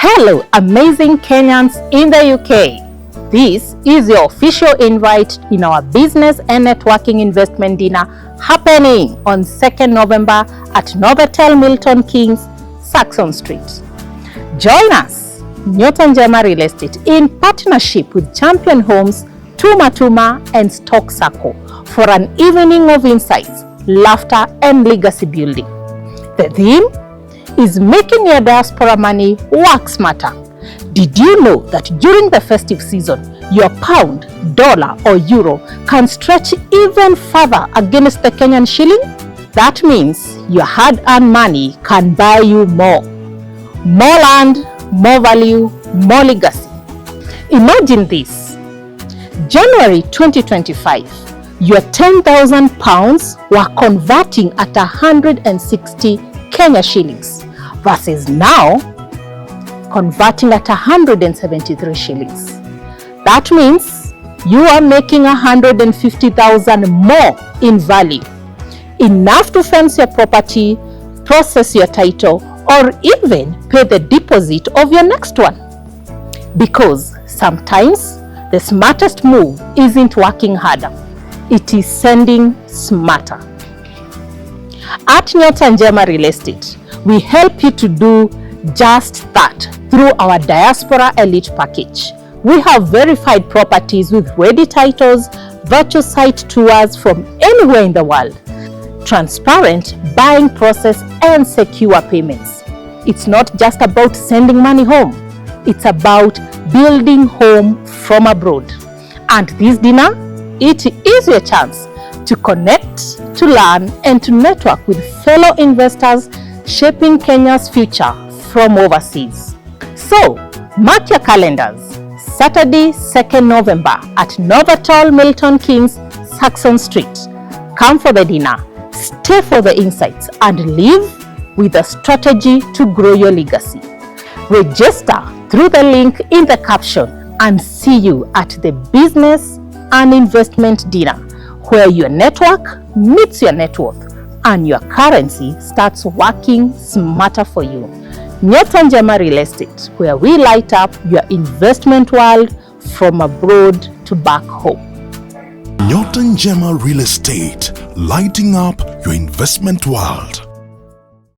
Hello, amazing Kenyans in the UK. This is your official invite in our business and networking investment dinner happening on 2nd November at Novetel, Milton, Keynes, Sacco Street. Join us, Nyota Njema Real Estate, in partnership with Champion Homes, Tumatuma and Sacco for an evening of insights, laughter and legacy building. The theme is making your diaspora money work smarter. Did you know that during the festive season, your pound, dollar or euro can stretch even further against the Kenyan shilling? That means your hard-earned money can buy you more. More land, more value, more legacy. Imagine this. January 2025, your 10,000 pounds were converting at 160 Kenya shillings versus now converting at 173 shillings. That means you are making 150,000 more in value, enough to fence your property, process your title, or even pay the deposit of your next one. Because sometimes the smartest move isn't working harder, it is sending smarter. At Nyota Njema Real Estate, we help you to do just that through our Diaspora Elite package. We have verified properties with ready titles, virtual site tours from anywhere in the world, transparent buying process and secure payments. It's not just about sending money home, it's about building home from abroad. And this dinner, it is your chance to connect, to learn and to network with fellow investors shaping Kenya's future from overseas. So, mark your calendars. Saturday, 2nd November at Novetel, Milton, Keynes, Sacco Street. Come for the dinner, stay for the insights and live with a strategy to grow your legacy. Register through the link in the caption and see you at the business and investment dinner, where your network meets your net worth and your currency starts working smarter for you. Nyota Njema Real Estate, where we light up your investment world from abroad to back home. Nyota Njema Real Estate, lighting up your investment world.